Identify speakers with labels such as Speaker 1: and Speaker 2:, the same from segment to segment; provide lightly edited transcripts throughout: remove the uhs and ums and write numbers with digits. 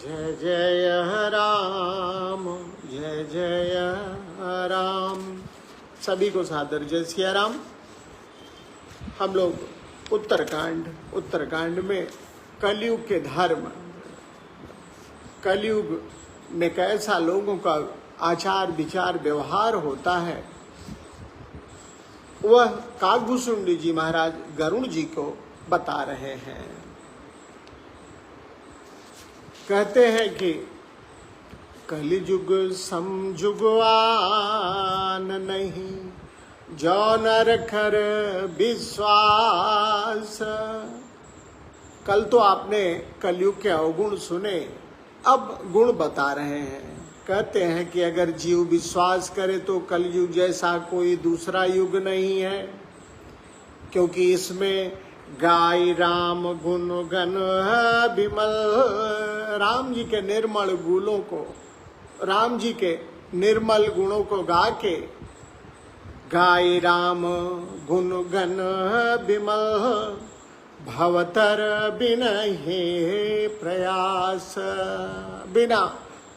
Speaker 1: जय जय राम, जय जय राम। सभी को सादर जय सिया राम। हम लोग उत्तरकांड में कलयुग के धर्म, कलयुग में कैसा लोगों का आचार विचार व्यवहार होता है, वह काकभूषुंडी जी महाराज गरुड़ जी को बता रहे हैं। कहते हैं कि कलिजुग समजुगवान नहीं, जो नर कर विश्वास। कल तो आपने कलयुग के अवगुण सुने, अब गुण बता रहे हैं। कहते हैं कि अगर जीव विश्वास करे तो कलयुग जैसा कोई दूसरा युग नहीं है, क्योंकि इसमें गाय राम गुण गण विमल। राम जी के निर्मल गुणों को, राम जी के निर्मल गुणों को गा के, गाय राम गुण गण विमल, भवतर बिनहि प्रयास। बिना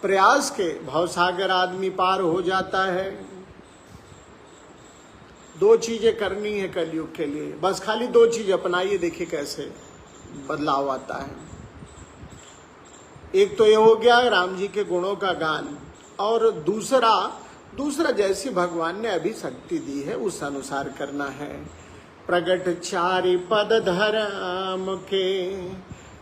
Speaker 1: प्रयास के भवसागर आदमी पार हो जाता है। दो चीजें करनी है कलयुग के लिए, बस खाली दो चीज अपनाइए, देखिए कैसे बदलाव आता है। एक तो ये हो गया राम जी के गुणों का गान, और दूसरा जैसी भगवान ने अभी शक्ति दी है उस अनुसार करना है। प्रगट चारि पद धर्म के,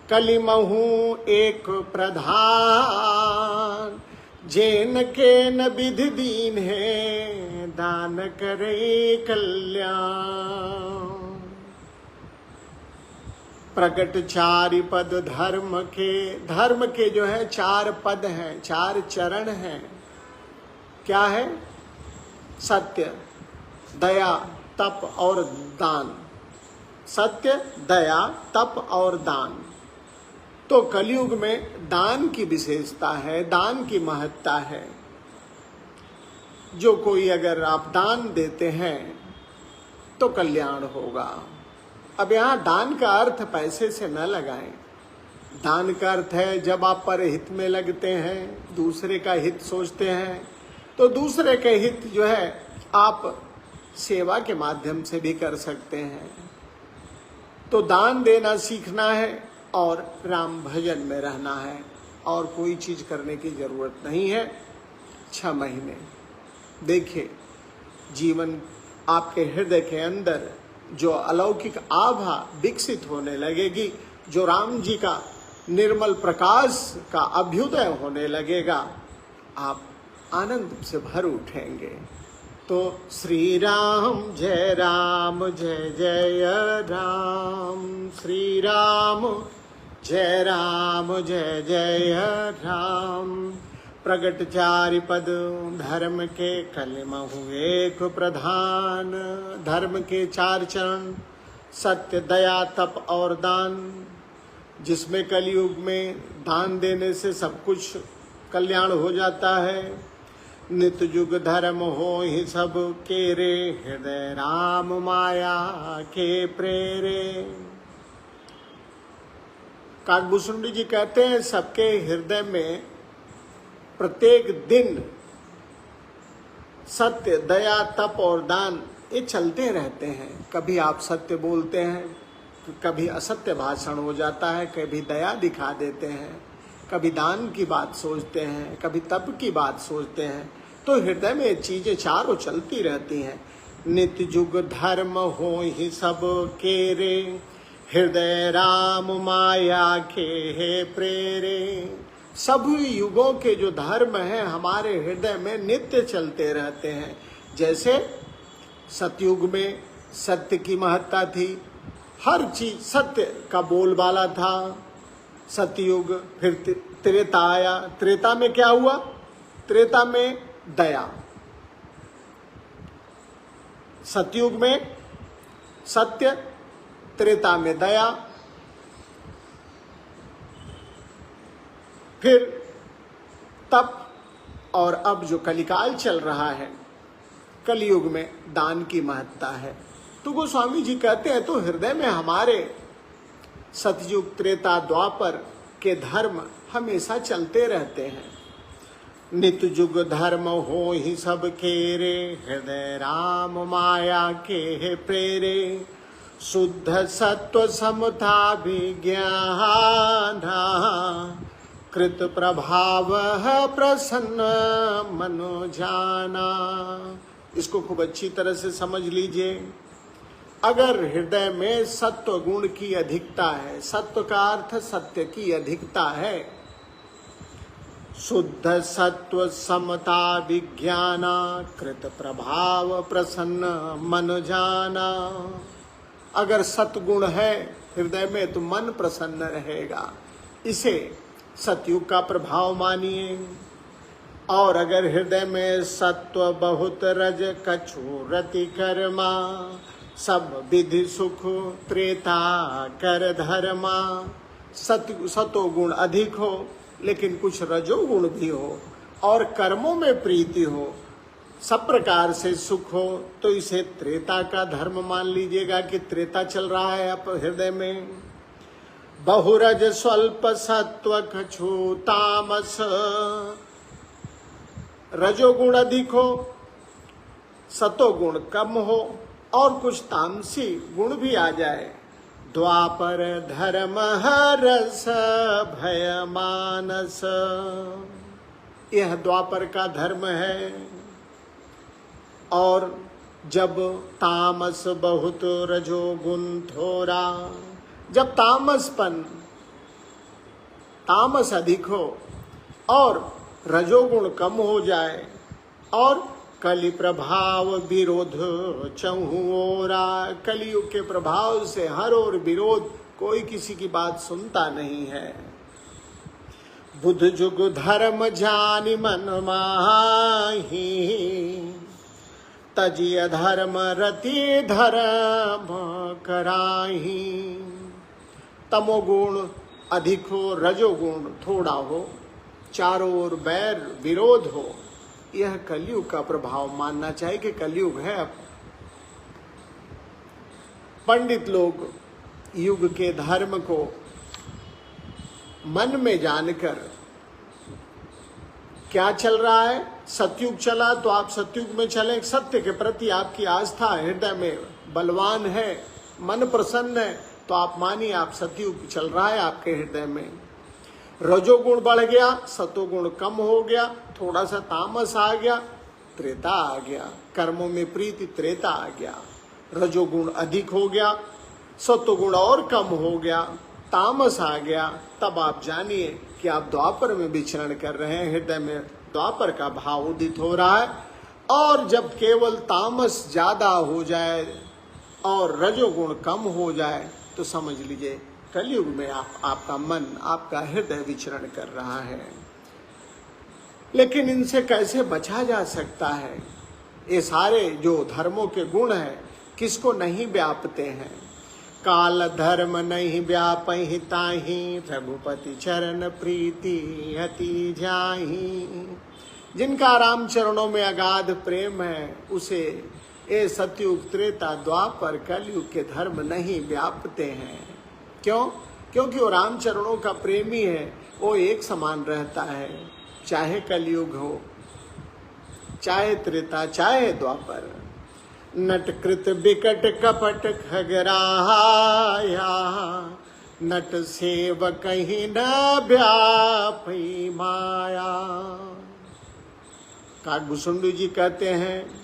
Speaker 1: कलिमहु एक प्रधान। जेन के न विधि दीन है, दान करे कल्याण। प्रगट चारि पद धर्म के जो है चार पद हैं, चार चरण हैं। क्या है? सत्य, दया, तप और दान। सत्य, दया, तप और दान। तो कलयुग में दान की विशेषता है, दान की महत्ता है। जो कोई अगर आप दान देते हैं तो कल्याण होगा। अब यहाँ दान का अर्थ पैसे से न लगाएं। दान का अर्थ है जब आप पर हित में लगते हैं, दूसरे का हित सोचते हैं, तो दूसरे के हित जो है आप सेवा के माध्यम से भी कर सकते हैं। तो दान देना सीखना है और राम भजन में रहना है, और कोई चीज करने की जरूरत नहीं है। 6 महीने देखिए, जीवन आपके हृदय के अंदर जो अलौकिक आभा विकसित होने लगेगी, जो राम जी का निर्मल प्रकाश का अभ्युदय होने लगेगा, आप आनंद से भर उठेंगे। तो श्री राम जय जय राम, श्री राम जय जय राम। प्रगट चारि पद धर्म के, कलिमहु एक प्रधान। धर्म के 4 चरण, सत्य, दया, तप और दान, जिसमें कलयुग में दान देने से सब कुछ कल्याण हो जाता है। नित युग धर्म हो ही सब केरे, हृदय राम माया के प्रेरे। काकभूषुंडी जी कहते हैं सबके हृदय में प्रत्येक दिन सत्य, दया, तप और दान ये चलते रहते हैं। कभी आप सत्य बोलते हैं, कभी असत्य भाषण हो जाता है, कभी दया दिखा देते हैं, कभी दान की बात सोचते हैं, कभी तप की बात सोचते हैं। तो हृदय में ये चीजें चारों चलती रहती हैं। नित्य युग धर्म हो ही सब केरे, हृदय राम माया के है प्रेरे। सभी युगों के जो धर्म हैं हमारे हृदय में नित्य चलते रहते हैं। जैसे सतयुग में सत्य की महत्ता थी, हर चीज सत्य का बोलबाला था। सतयुग, फिर त्रेता आया। त्रेता में क्या हुआ? त्रेता में दया। सतयुग में सत्य, त्रेता में दया, फिर तप, और अब जो कलिकाल चल रहा है, कलयुग में दान की महत्ता है। तो गोस्वामी जी कहते हैं तो हृदय में हमारे सतयुग, त्रेता, द्वापर के धर्म हमेशा चलते रहते हैं। नित जुग धर्म हो ही सब केरे, हृदय राम माया के है प्रेरे। शुद्ध सत्व समता विज्ञान, कृत प्रभाव प्रसन्न मनो जाना। इसको खूब अच्छी तरह से समझ लीजिए। अगर हृदय में सत्व गुण की अधिकता है, सत्व का अर्थ सत्य की अधिकता है, शुद्ध सत्व समता विज्ञाना, कृत प्रभाव प्रसन्न मन जाना। अगर सत्गुण है हृदय में तो मन प्रसन्न रहेगा, इसे सतयुग का प्रभाव मानिए। और अगर हृदय में सत्व बहुत रज कछु रति कर्मा, सब विधि सुख त्रेता कर धर्मा। सतो गुण अधिक हो लेकिन कुछ रजोगुण भी हो और कर्मों में प्रीति हो, सब प्रकार से सुख हो, तो इसे त्रेता का धर्म मान लीजिएगा कि त्रेता चल रहा है आप हृदय में। बहुरज स्वल्प सत्व कछु तामस, रजोगुण अधिक हो, सतोगुण कम हो और कुछ तामसी गुण भी आ जाए। द्वापर धर्म रस भय मानस, यह द्वापर का धर्म है। और जब तामस बहुत रजोगुण थोड़ा, जब तामस अधिक हो और रजोगुण कम हो जाए और कलि प्रभाव विरोध चहु ओरा, कलियुग के प्रभाव से हर ओर विरोध, कोई किसी की बात सुनता नहीं है। बुध जुग धर्म जानि मन माही, तजिय धर्म रति धर्म कराही। तमोगुण अधिक हो, रजोगुण थोड़ा हो, चारों ओर बैर विरोध हो, यह कलयुग का प्रभाव मानना चाहिए कि कलयुग है। अब पंडित लोग युग के धर्म को मन में जानकर, क्या चल रहा है, सतयुग चला तो आप सतयुग में चलें। सत्य के प्रति आपकी आस्था हृदय में बलवान है, मन प्रसन्न है, तो आप मानिए आप सतयुग चल रहा है आपके हृदय में। रजोगुण बढ़ गया, सतोगुण कम हो गया, थोड़ा सा तामस आ गया, त्रेता आ गया, कर्मों में प्रीति त्रेता आ गया। रजोगुण अधिक हो गया, सतोगुण और कम हो गया, तामस आ गया, तब आप जानिए कि आप द्वापर में विचरण कर रहे हैं, हृदय में द्वापर का भाव उदित हो रहा है। और जब केवल तामस ज्यादा हो जाए और रजोगुण कम हो जाए तो समझ लीजिए कलयुग में आपका मन, आपका हृदय विचरण कर रहा है। लेकिन इनसे कैसे बचा जा सकता है? ये सारे जो धर्मों के गुण हैं किसको नहीं व्यापते हैं? काल धर्म नहीं व्यापहि ताहि, रघुपति चरण प्रीति अति जाहि। जिनका राम चरणों में अगाध प्रेम है उसे ये सतयुग त्रेता द्वापर कलयुग के धर्म नहीं व्यापते हैं। क्यों? क्योंकि वो राम चरणों का प्रेमी है, वो एक समान रहता है, चाहे कलयुग हो, चाहे त्रेता, चाहे द्वापर। नटकृत बिकट कपट खगराया, नट सेव कहीं न व्यापी माया। काकभूषुंड जी कहते हैं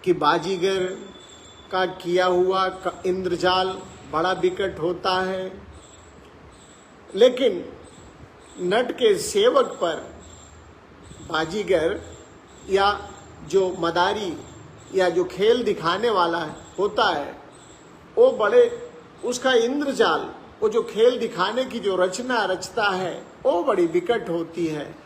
Speaker 1: कि बाजीगर का किया हुआ इंद्रजाल बड़ा विकट होता है, लेकिन नट के सेवक पर बाजीगर या जो मदारी या जो खेल दिखाने वाला होता है वो बड़े, उसका इंद्रजाल, वो जो खेल दिखाने की जो रचना रचता है वो बड़ी विकट होती है।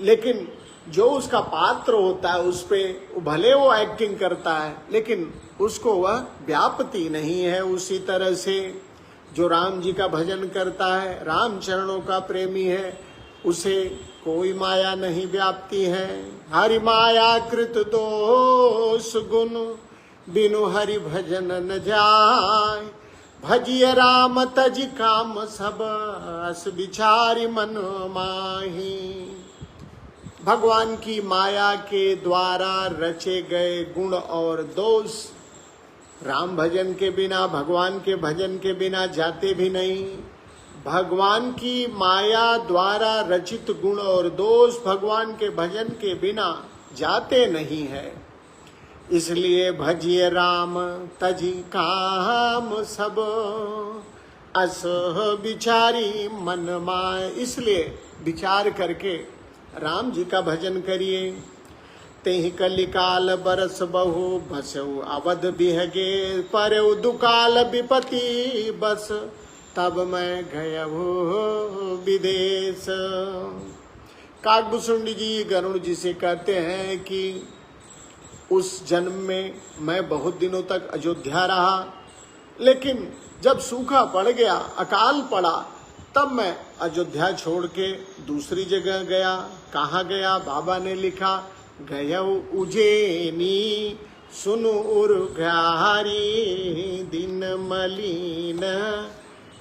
Speaker 1: लेकिन जो उसका पात्र होता है उस पे भले वो एक्टिंग करता है लेकिन उसको वह व्यापती नहीं है। उसी तरह से जो राम जी का भजन करता है, राम चरणों का प्रेमी है, उसे कोई माया नहीं व्यापती है। हरि माया कृत दोष गुण, बिनु हरि भजन न जाय। भजिय राम तज काम सब, अस विचारी मन माही। भगवान की माया के द्वारा रचे गए गुण और दोष राम भजन के बिना, भगवान के भजन के बिना जाते भी नहीं। भगवान की माया द्वारा रचित गुण और दोष भगवान के भजन के बिना जाते नहीं है। इसलिए भजिए राम तजी काम सब, अस विचारी मन माय। इसलिए विचार करके राम जी का भजन करिए। तेहि कलिकाल बरस बहु, भसऊ अवध बिहगे, परऊ दुकाल विपति बस, तब मैं गयहु विदेश। काकभूषुंडी जी गरुड़ जी से कहते हैं कि उस जन्म में मैं बहुत दिनों तक अयोध्या रहा, लेकिन जब सूखा पड़ गया, अकाल पड़ा, तब मैं अयोध्या छोड़ के दूसरी जगह गया। कहाँ गया? बाबा ने लिखा, गयऊ उज्जैनी सुनु उर्घारी, दिन मलिन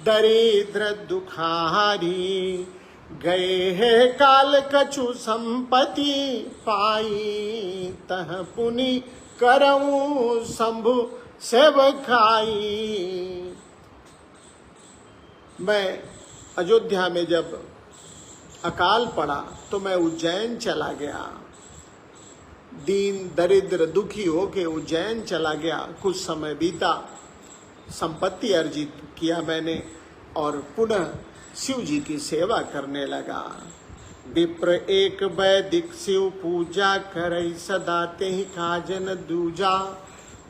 Speaker 1: दरिद्र दुखारी, गए है काल कछु संपत्ति पाई, तह पुनि करऊं शंभु सेवकाई। मैं अयोध्या में जब अकाल पड़ा तो मैं उज्जैन चला गया, दीन दरिद्र दुखी होके उज्जैन चला गया। कुछ समय बीता, संपत्ति अर्जित किया मैंने और पुनः शिव जी की सेवा करने लगा। विप्र एक वैदिक शिव पूजा करई, सदा तेहि काजन दूजा,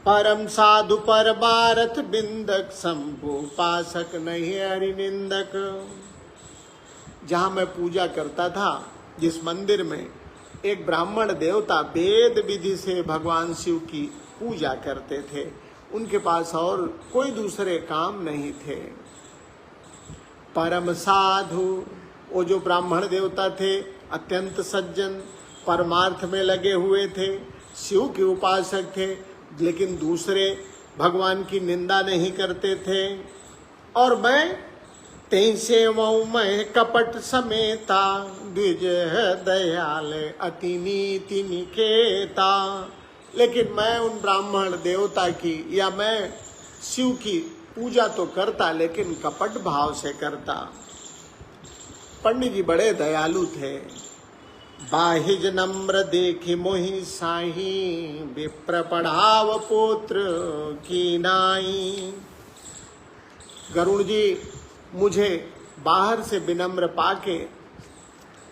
Speaker 1: परम साधु पर भारत बिंदक, शंभु पासक नहीं हरि निंदक। जहाँ मैं पूजा करता था, जिस मंदिर में, एक ब्राह्मण देवता वेद विधि से भगवान शिव की पूजा करते थे। उनके पास और कोई दूसरे काम नहीं थे। परम साधु, वो जो ब्राह्मण देवता थे, अत्यंत सज्जन, परमार्थ में लगे हुए थे, शिव के उपासक थे, लेकिन दूसरे भगवान की निंदा नहीं करते थे। और मैं तें सेवऊ मैं कपट समेता, द्विज दयाल अति नीति निकेता। लेकिन मैं उन ब्राह्मण देवता की या मैं शिव की पूजा तो करता, लेकिन कपट भाव से करता। पंडित जी बड़े दयालु थे। बाहिज नम्र देखि मोहि साही, विप्र पढ़ाव पुत्र की नाई। गरुड़ जी मुझे बाहर से विनम्र पाके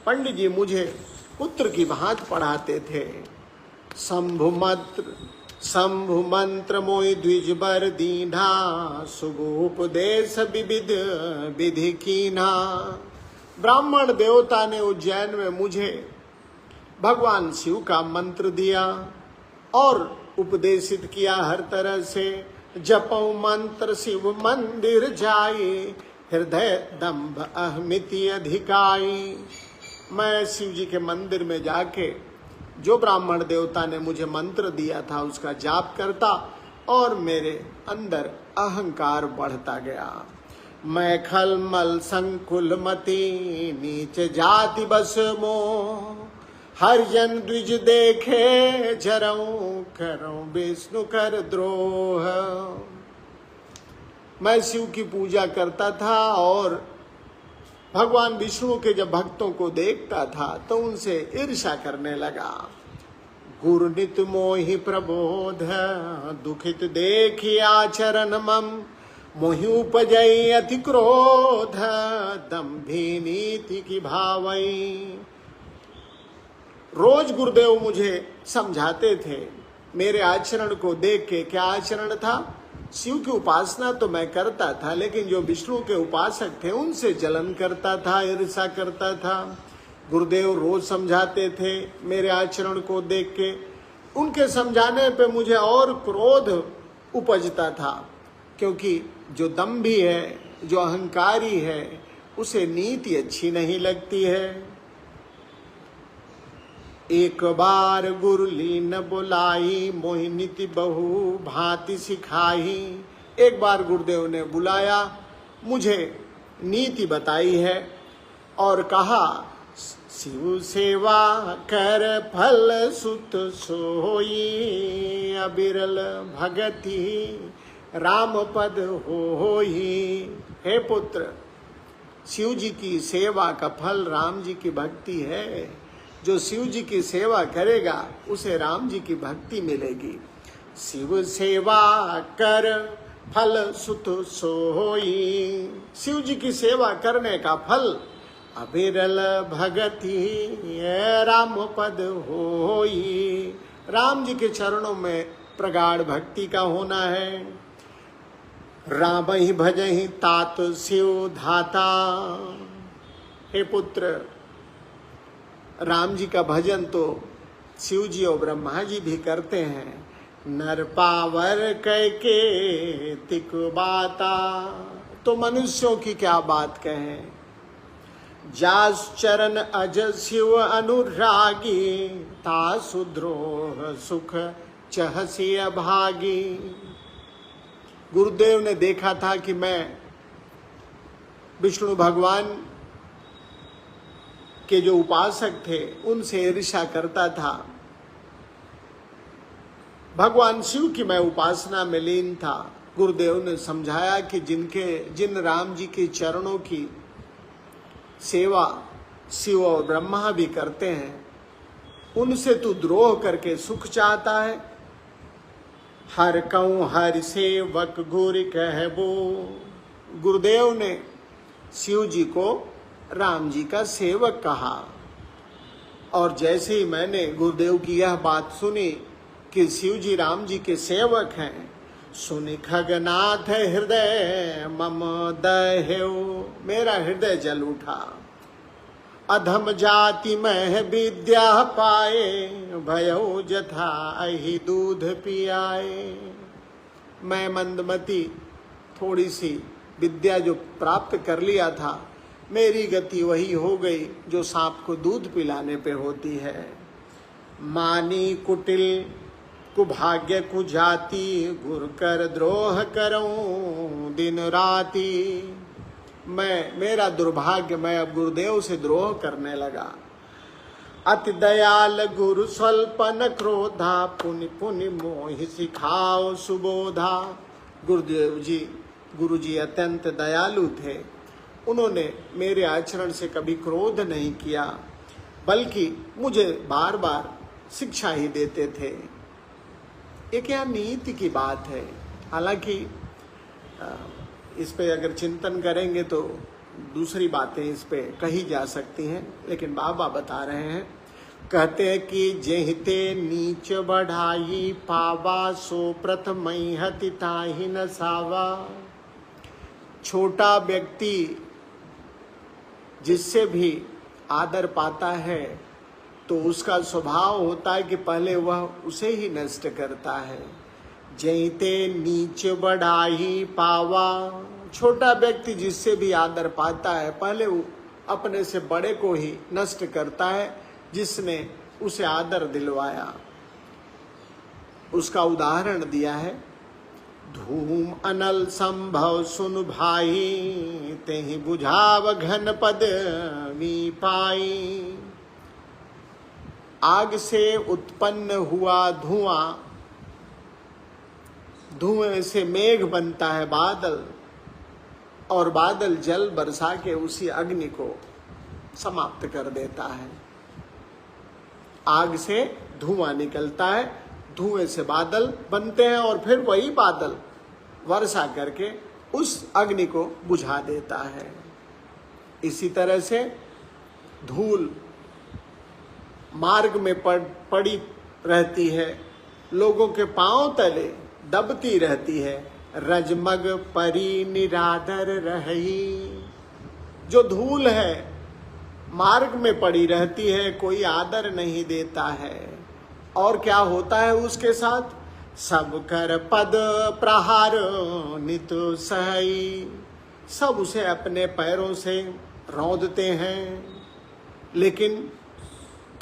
Speaker 1: पंडित जी मुझे पुत्र की भांति पढ़ाते थे। शंभु मंत्र मोहि द्विज बर दीना, शुभ उपदेश विविध विधि कीना। ब्राह्मण देवता ने उज्जैन में मुझे भगवान शिव का मंत्र दिया और उपदेशित किया हर तरह से। जपौ मंत्र शिव मंदिर जाए, हृदय दम्भ अहमिति अधिकाई। मैं शिव जी के मंदिर में जाके जो ब्राह्मण देवता ने मुझे मंत्र दिया था उसका जाप करता और मेरे अंदर अहंकार बढ़ता गया। मैं खलमल संकुल मति, नीच जाति बस मोह, हर जन द्विज देखे जरऊं, करऊं विष्णु कर द्रोह। मैं शिव की पूजा करता था और भगवान विष्णु के जब भक्तों को देखता था तो उनसे ईर्ष्या करने लगा। गुरु नित मोहि प्रबोध, दुखित देखि आचरण मम, मोहि उपजई अति क्रोध, दंभी नीति की भावई। रोज गुरुदेव मुझे समझाते थे मेरे आचरण को देख के। क्या आचरण था? शिव की उपासना तो मैं करता था, लेकिन जो विष्णु के उपासक थे उनसे जलन करता था, ईर्ष्या करता था। गुरुदेव रोज समझाते थे मेरे आचरण को देख के। उनके समझाने पे मुझे और क्रोध उपजता था, क्योंकि जो दंभी है, जो अहंकारी है, उसे नीति अच्छी नहीं लगती है। एक बार गुरु लीन बुलाई, मोहि नीति बहु भांति सिखाई, एक बार गुरुदेव ने बुलाया, मुझे नीति बताई है और कहा, शिव सेवा कर फल सुत सोई, अबिरल भगति राम पद होई। हे पुत्र, शिव जी की सेवा का फल राम जी की भक्ति है। जो शिव जी की सेवा करेगा उसे राम जी की भक्ति मिलेगी। शिव सेवा कर फल सुत सोई, शिव जी की सेवा करने का फल अबिरल भगति राम पद होई। राम जी के चरणों में प्रगाढ़ भक्ति का होना है। राम ही भजहि तात शिव धाता। हे पुत्र, राम जी का भजन तो शिव जी और ब्रह्मा जी भी करते हैं। नर पावर कह के तिक बाता, तो मनुष्यों की क्या बात कहें। जास चरण अज शिव अनुरागी, ता सुद्रोह सुख चहसी अभागी। गुरुदेव ने देखा था कि मैं विष्णु भगवान के जो उपासक थे उनसे ईर्ष्या करता था। भगवान शिव की मैं उपासना में लीन था। गुरुदेव ने समझाया कि जिन राम जी के चरणों की सेवा शिव और ब्रह्मा भी करते हैं, उनसे तू द्रोह करके सुख चाहता है। हर कहूँ हर सेवक गुर कहबो। गुरुदेव ने शिव जी को राम जी का सेवक कहा। और जैसे ही मैंने गुरुदेव की यह बात सुनी कि शिव जी राम जी के सेवक हैं, सुनि खगनाथ हृदय मम दह्यो, मेरा हृदय जल उठा। अधम जाति में विद्या पाए, भयो जथा अहि दूध पियाए। मैं मंदमती थोड़ी सी विद्या जो प्राप्त कर लिया था, मेरी गति वही हो गई जो सांप को दूध पिलाने पे होती है। मानी कुटिल कुभाग्य कुजाति, गुर कर द्रोह करऊं दिन राती। मेरा दुर्भाग्य, मैं अब गुरुदेव से द्रोह करने लगा। अति दयाल गुरु स्वल्पन क्रोधा, पुनि पुनि मोहि सिखाओ सुबोधा। गुरु जी अत्यंत दयालु थे। उन्होंने मेरे आचरण से कभी क्रोध नहीं किया, बल्कि मुझे बार बार शिक्षा ही देते थे। ये क्या नीति की बात है। हालांकि इस पे अगर चिंतन करेंगे तो दूसरी बातें इस पे कही जा सकती हैं, लेकिन बाबा बता रहे हैं, कहते हैं कि जेहिते नीच बढ़ाई पावा, सो प्रथम हति ताहि न सावा। छोटा व्यक्ति जिससे भी आदर पाता है तो उसका स्वभाव होता है कि पहले वह उसे ही नष्ट करता है। जैते नीच बढ़ाई पावा, छोटा व्यक्ति जिससे भी आदर पाता है पहले वो अपने से बड़े को ही नष्ट करता है जिसने उसे आदर दिलवाया। उसका उदाहरण दिया है, धूम अनल संभव सुन भाई, तेहि बुझाव घन पद वी पाई। आग से उत्पन्न हुआ धुआं, धुएं से मेघ बनता है बादल, और बादल जल बरसा के उसी अग्नि को समाप्त कर देता है। आग से धुआं निकलता है, धुएं से बादल बनते हैं और फिर वही बादल वर्षा करके उस अग्नि को बुझा देता है। इसी तरह से धूल मार्ग में पड़ी रहती है, लोगों के पांव तले दबती रहती है। रजमग परी निरादर रही, जो धूल है मार्ग में पड़ी रहती है, कोई आदर नहीं देता है। और क्या होता है उसके साथ, सब कर पद प्रहार नित सही, सब उसे अपने पैरों से रौंदते हैं। लेकिन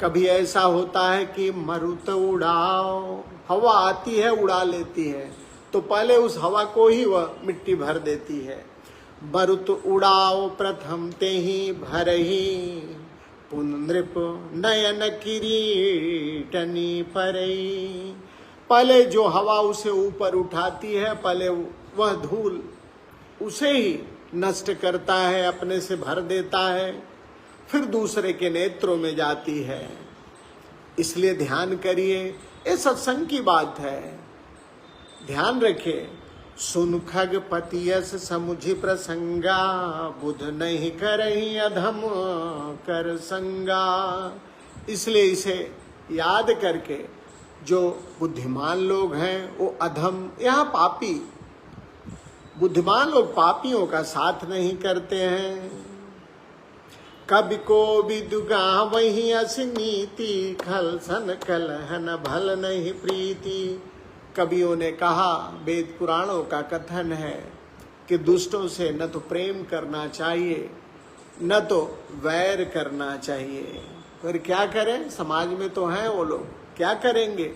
Speaker 1: कभी ऐसा होता है कि मरुत उड़ाओ, हवा आती है उड़ा लेती है, तो पहले उस हवा को ही वह मिट्टी भर देती है। बरुत उड़ाओ प्रथम ते ही भर ही, पुनृप नयन किरीटनी परई। पहले जो हवा उसे ऊपर उठाती है, पहले वह धूल उसे ही नष्ट करता है, अपने से भर देता है, फिर दूसरे के नेत्रों में जाती है। इसलिए ध्यान करिए, ये सत्संग की बात है, ध्यान रखिए। सुन खगपति यस समुझि प्रसंगा, बुध नहीं करही अधम कर संगा। इसलिए इसे याद करके जो बुद्धिमान लोग हैं वो अधम, यहाँ पापी, बुद्धिमान लोग पापियों का साथ नहीं करते हैं। कवि को विदुगा वही असनीति, खल सन कलहन भल नहीं प्रीति। कवियों ने कहा, वेद पुराणों का कथन है कि दुष्टों से न तो प्रेम करना चाहिए न तो वैर करना चाहिए। फिर क्या करें, समाज में तो हैं वो लोग, क्या करेंगे।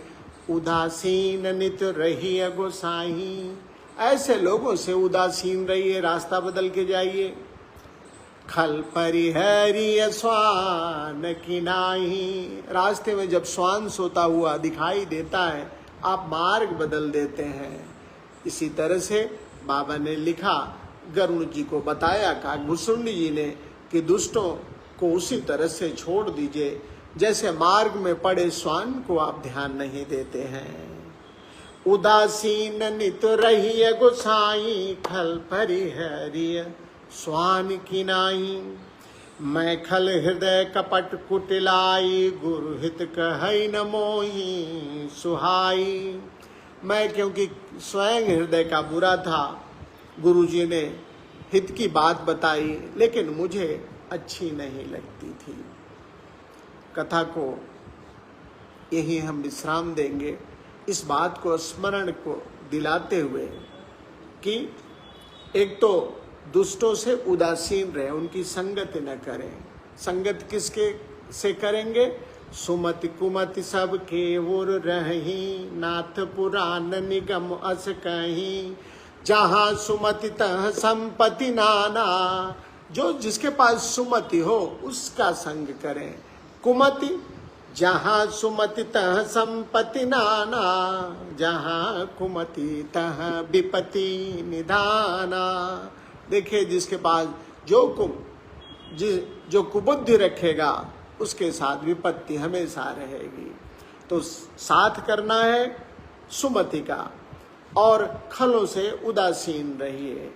Speaker 1: उदासीन नित रही गोसाई, ऐसे लोगों से उदासीन रहिए, रास्ता बदल के जाइए। खल परिहरिय स्वान किनाही, रास्ते में जब स्वान सोता हुआ दिखाई देता है, आप मार्ग बदल देते हैं। इसी तरह से बाबा ने लिखा, गरुड़ जी को बताया काकभूषुंडी जी ने कि दुष्टों को उसी तरह से छोड़ दीजिए जैसे मार्ग में पड़े स्वान को आप ध्यान नहीं देते हैं। उदासीन नित रहिय गोसाई, खल परिहरिय स्वान किनाई। मैं खल हृदय कपट कुटिलाई, गुरु हित कहै न मोही सुहाई। मैं क्योंकि स्वयं हृदय का बुरा था, गुरुजी ने हित की बात बताई लेकिन मुझे अच्छी नहीं लगती थी। कथा को यही हम विश्राम देंगे, इस बात को स्मरण को दिलाते हुए कि एक तो दुष्टों से उदासीन रहे, उनकी संगत न करें। संगत किसके से करेंगे, सुमति कुमति सब के ओर रही, नाथ पुराण निगम अस कहीं। जहाँ सुमति तह संपत्ति नाना, जो जिसके पास सुमति हो उसका संग करें। कुमति, जहाँ सुमति तह संपत्ति नाना, जहाँ कुमति तह विपत्ति निधाना। देखिए, जिसके पास जो कुबुद्धि रखेगा उसके साथ विपत्ति हमेशा रहेगी। तो साथ करना है सुमति का, और खलों से उदासीन रहिए।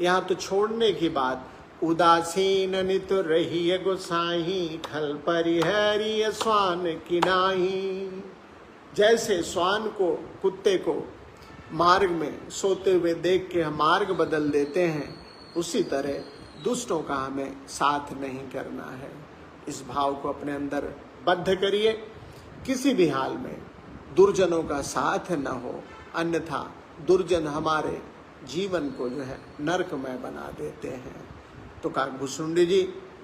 Speaker 1: यहाँ तो छोड़ने की बात, उदासीन नित रहिए गोसाई, खल परिहरिय स्वान किनाही। जैसे श्वान को, कुत्ते को मार्ग में सोते हुए देख के हम मार्ग बदल देते हैं, उसी तरह दुष्टों का हमें साथ नहीं करना है। इस भाव को अपने अंदर बद्ध करिए, किसी भी हाल में दुर्जनों का साथ न हो, अन्यथा दुर्जन हमारे जीवन को जो है नरकमय बना देते हैं। तो काकभूषुंडी जी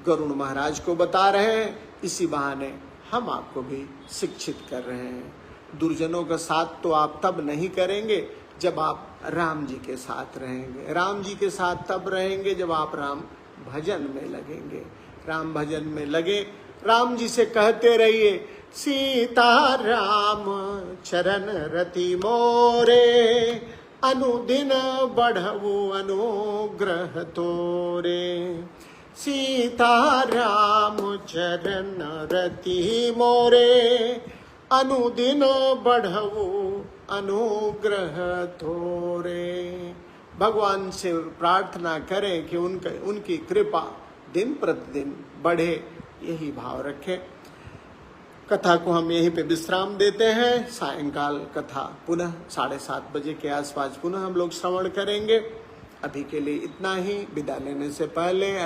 Speaker 1: गरुड़ महाराज को बता रहे हैं, इसी बहाने हम आपको भी शिक्षित कर रहे हैं। दुर्जनों का साथ तो आप तब नहीं करेंगे जब आप राम जी के साथ रहेंगे। राम जी के साथ तब रहेंगे जब आप राम भजन में लगेंगे। राम भजन में लगे, राम जी से कहते रहिए, सीता राम चरण रति मोरे, अनुदिन बढ़वु अनुग्रह तोरे। सीता राम चरण रति मोरे, अनुदिन बढ़वु अनुग्रह थोरे। भगवान से प्रार्थना करें कि उनकी कृपा दिन प्रतिदिन बढ़े, यही भाव रखें। कथा को हम यहीं पे विश्राम देते हैं। सायंकाल कथा पुनः 7:30 बजे के आसपास पुनः हम लोग श्रवण करेंगे। अभी के लिए इतना ही। विदा लेने से पहले